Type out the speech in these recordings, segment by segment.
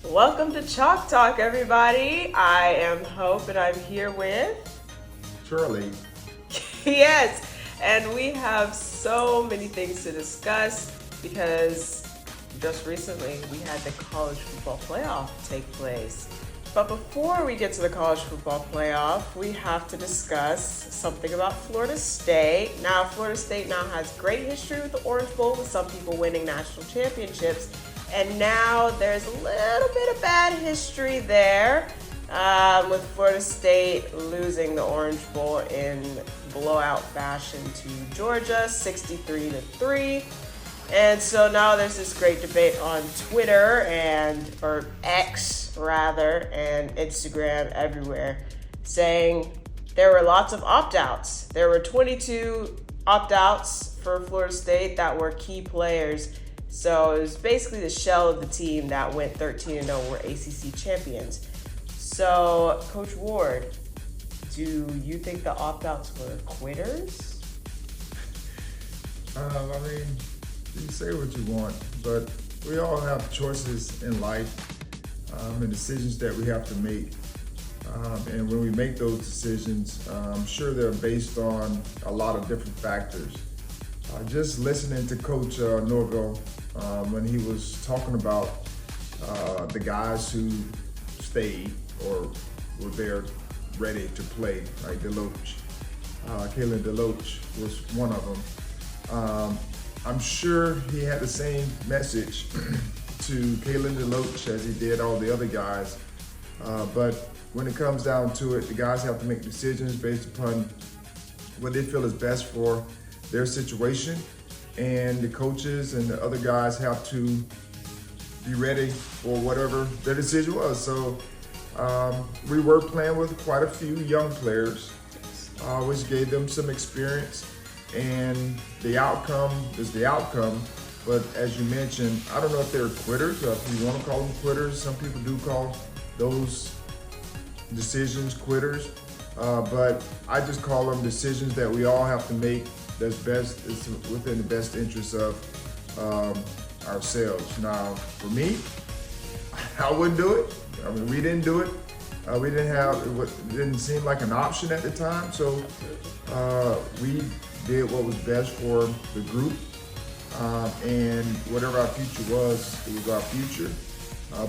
Welcome to Chalk Talk, everybody. I am Hope, and I'm here with Shirley. yes, and we have so many things to discuss because just recently we had the college football playoff take place. But before we get to the college football playoff, we have to discuss something about Florida State. Now, Florida State now has great history with the Orange Bowl, with some people winning national championships. And now there's a little bit of bad history there, with Florida State losing the Orange Bowl in blowout fashion to Georgia, 63-3. And so now there's this great debate on Twitter or X rather, and Instagram everywhere, saying there were lots of opt-outs. There were 22 opt-outs for Florida State that were key players. So it was basically the shell of the team that went 13-0, were ACC champions. So, Coach Ward, do you think the opt-outs were quitters? You say what you want, but we all have choices in life and decisions that we have to make. And when we make those decisions, I'm sure they're based on a lot of different factors. Just listening to Coach Norville when he was talking about the guys who stayed or were there ready to play, like Deloach. Kalen Deloach was one of them. I'm sure he had the same message to Kalen Deloach as he did all the other guys. But when it comes down to it, the guys have to make decisions based upon what they feel is best for their situation. And the coaches and the other guys have to be ready for whatever their decision was. So we were playing with quite a few young players, which gave them some experience. And the outcome is the outcome. But as you mentioned, I don't know if they're quitters or if you want to call them quitters. Some people do call those decisions quitters. But I just call them decisions that we all have to make that's best, is within the best interest of ourselves. Now, for me, I wouldn't do it. I mean, we didn't do it. We didn't have, it didn't seem like an option at the time. So we did what was best for the group, and whatever our future was, it was our future.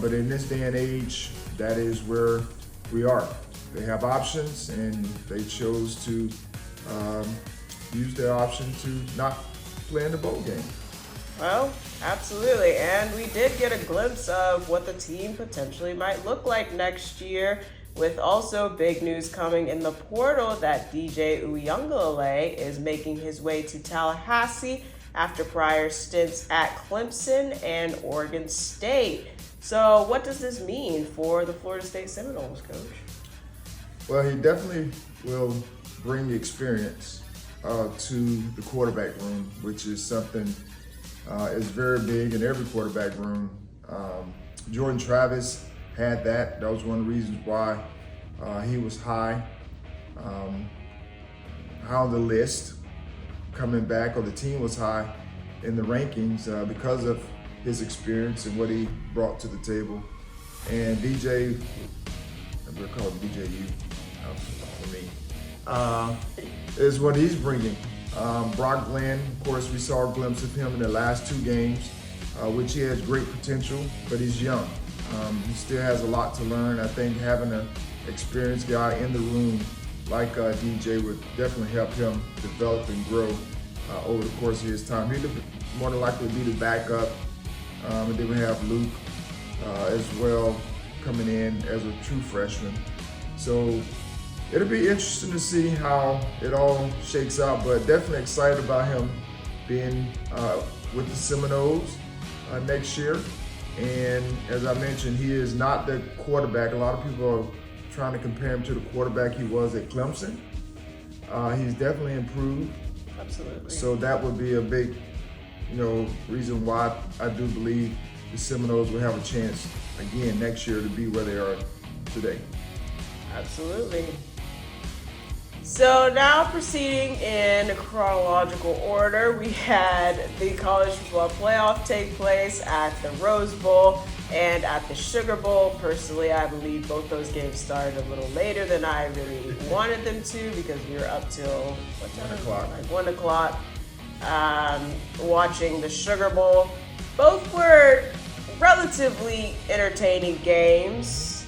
But in this day and age, that is where we are. They have options, and they chose to use their option to not play in the bowl game. Well, absolutely. And we did get a glimpse of what the team potentially might look like next year, with also big news coming in the portal that DJ Uiagalelei is making his way to Tallahassee after prior stints at Clemson and Oregon State. So what does this mean for the Florida State Seminoles, Coach? Well, he definitely will bring the experience to the quarterback room, which is something is very big in every quarterback room. Jordan Travis had that. That was one of the reasons why he was high on the list coming back, or the team was high in the rankings because of his experience and what he brought to the table. And DJ, we'll call him DJU for me, is what he's bringing. Brock Glenn, of course, we saw a glimpse of him in the last two games, which he has great potential, but he's young. He still has a lot to learn. I think having an experienced guy in the room like DJ would definitely help him develop and grow over the course of his time. He'd more than likely be the backup, and then we have Luke as well coming in as a true freshman. So it'll be interesting to see how it all shakes out, but definitely excited about him being with the Seminoles next year. And as I mentioned, he is not the quarterback. A lot of people are trying to compare him to the quarterback he was at Clemson. He's definitely improved. Absolutely. So that would be a big, reason why I do believe the Seminoles will have a chance again next year to be where they are today. Absolutely. So now proceeding in chronological order, we had the college football playoff take place at the Rose Bowl. And at the Sugar Bowl, personally, I believe both those games started a little later than I really wanted them to, because we were up till what time? 1 o'clock. Like 1 o'clock, watching the Sugar Bowl. Both were relatively entertaining games.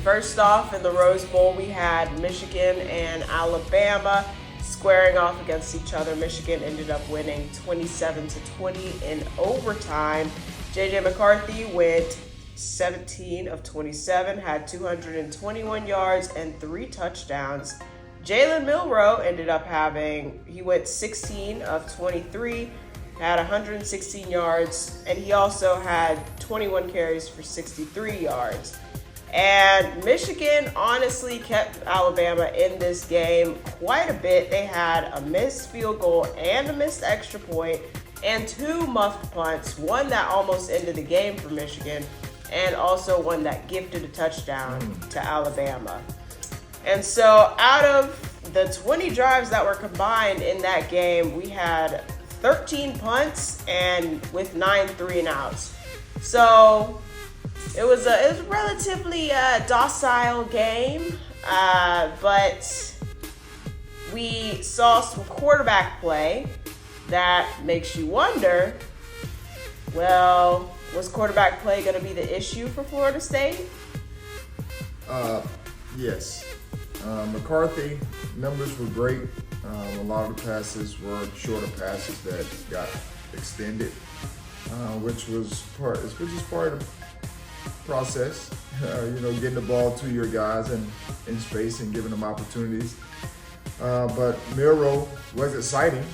First off, in the Rose Bowl, we had Michigan and Alabama squaring off against each other. Michigan ended up winning 27-20 in overtime. J.J. McCarthy went 17 of 27, had 221 yards and 3 touchdowns. Jalen Milroe ended up he went 16 of 23, had 116 yards, and he also had 21 carries for 63 yards. And Michigan honestly kept Alabama in this game quite a bit. They had a missed field goal and a missed extra point and 2 muffed punts, one that almost ended the game for Michigan, and also one that gifted a touchdown to Alabama. And so out of the 20 drives that were combined in that game, we had 13 punts and with 9 3-and-outs. So it was a relatively docile game, but we saw some quarterback play that makes you wonder, well, was quarterback play going to be the issue for Florida State? Yes. McCarthy, numbers were great. A lot of the passes were shorter passes that got extended, which is part of the process. Getting the ball to your guys and in space and giving them opportunities. But Milroe was exciting.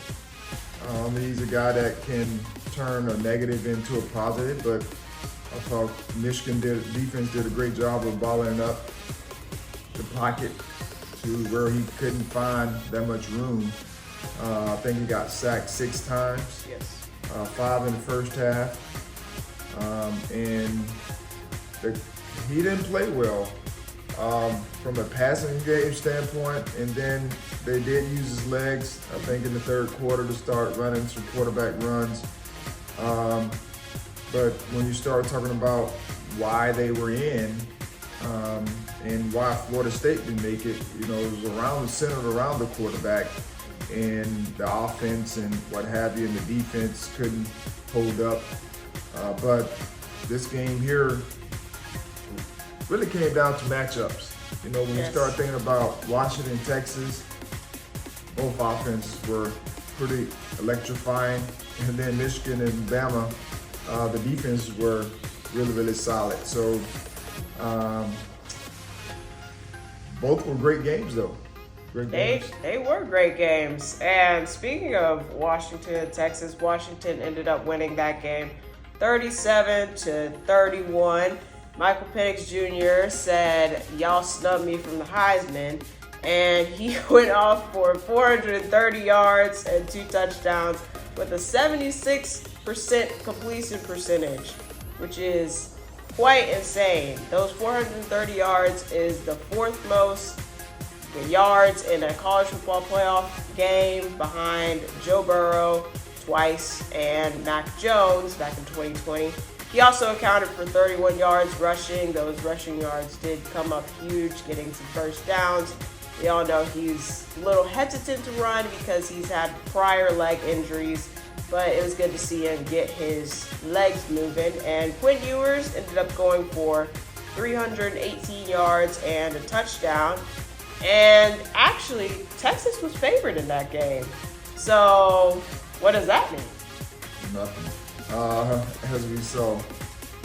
He's a guy that can turn a negative into a positive, but I thought Michigan defense did a great job of balling up the pocket to where he couldn't find that much room. I think he got sacked 6 times. Yes. 5 in the first half. And he didn't play well from a passing game standpoint, and then they did use his legs, I think, in the third quarter to start running some quarterback runs. But when you start talking about why they were in and why Florida State didn't make it, it was centered around the quarterback and the offense and what have you, and the defense couldn't hold up. But this game here really came down to matchups. When you start thinking about Washington, Texas, both offenses were pretty electrifying. And then Michigan and Bama, the defenses were really, really solid. So both were great games, though. Great games. They were great games. And speaking of Washington and Texas, Washington ended up winning that game 37-31. Michael Penix Jr. said, "Y'all snubbed me from the Heisman," and he went off for 430 yards and 2 touchdowns with a 76% completion percentage, which is quite insane. Those 430 yards is the 4th most yards in a college football playoff game, behind Joe Burrow twice and Mac Jones back in 2020. He also accounted for 31 yards rushing. Those rushing yards did come up huge, getting some first downs. We all know he's a little hesitant to run because he's had prior leg injuries, but it was good to see him get his legs moving. And Quinn Ewers ended up going for 318 yards and a touchdown. And actually, Texas was favored in that game. So what does that mean? Nothing. As we saw,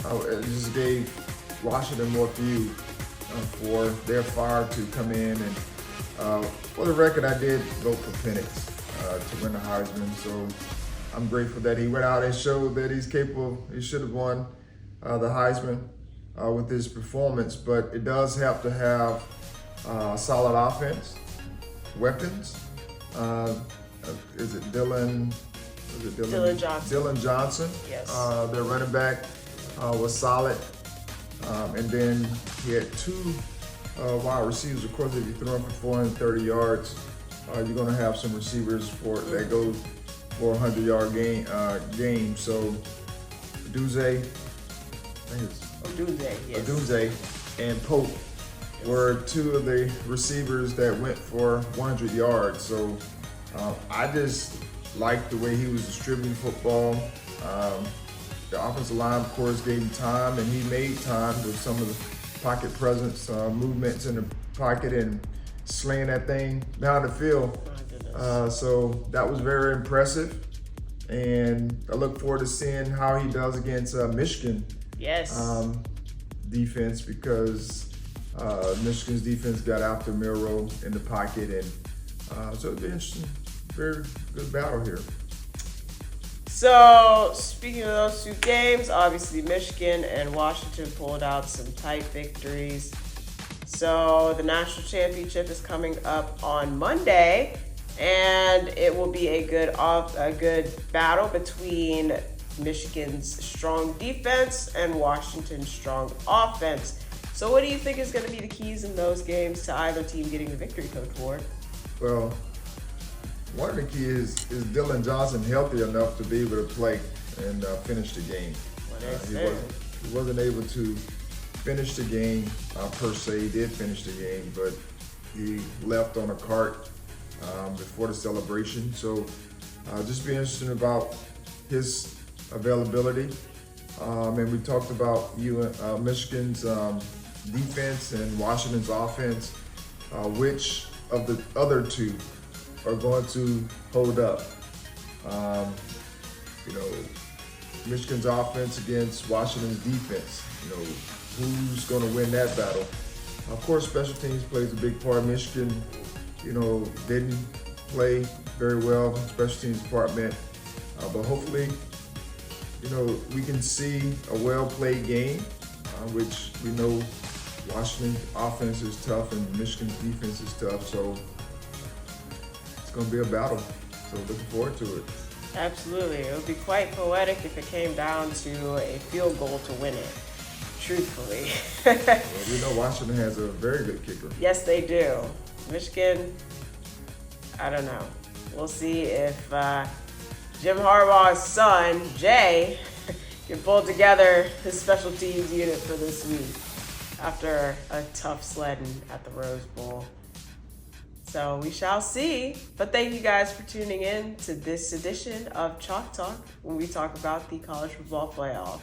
it just gave Washington more fuel for their fire to come in. And for the record, I did vote for Penix to win the Heisman. So I'm grateful that he went out and showed that he's capable. He should have won the Heisman with his performance. But it does have to have solid offense, weapons. Is it Dylan Johnson. Dylan Johnson. Yes. Their running back was solid. And then he had 2 wide receivers. Of course, if you throw him for 430 yards, you're going to have some receivers that go for a 100-yard game. So Duze, I think it's Odunze, yes. Odunze, and Pope were two of the receivers that went for 100 yards. So I just liked the way he was distributing football. The offensive line, of course, gave him time, and he made time with some of the pocket presence, movements in the pocket, and slaying that thing down the field. So that was very impressive, and I look forward to seeing how he does against Michigan. Yes. Defense, because Michigan's defense got after Milroe in the pocket, and so it'll be interesting. Very good battle here. So, speaking of those two games, obviously Michigan and Washington pulled out some tight victories. So, the national championship is coming up on Monday, and it will be a good battle between Michigan's strong defense and Washington's strong offense. So, what do you think is going to be the keys in those games to either team getting the victory, Coach Ward? Well, one of the keys is Dylan Johnson healthy enough to be able to play and finish the game. He wasn't able to finish the game per se. He did finish the game, but he left on a cart before the celebration. So just be interesting about his availability. And we talked about Michigan's defense and Washington's offense. Which of the other two are going to hold up? Michigan's offense against Washington's defense. Who's going to win that battle? Of course, special teams plays a big part. Michigan, didn't play very well in the special teams department, but hopefully, we can see a well-played game, which we know Washington's offense is tough and Michigan's defense is tough, so it's going to be a battle. So looking forward to it. Absolutely. It would be quite poetic if it came down to a field goal to win it, truthfully. Well, we know Washington has a very good kicker. Yes, they do. Michigan, I don't know. We'll see if Jim Harbaugh's son, Jay, can pull together his special teams unit for this week after a tough sledding at the Rose Bowl. So we shall see. But thank you guys for tuning in to this edition of Chalk Talk, when we talk about the college football playoff.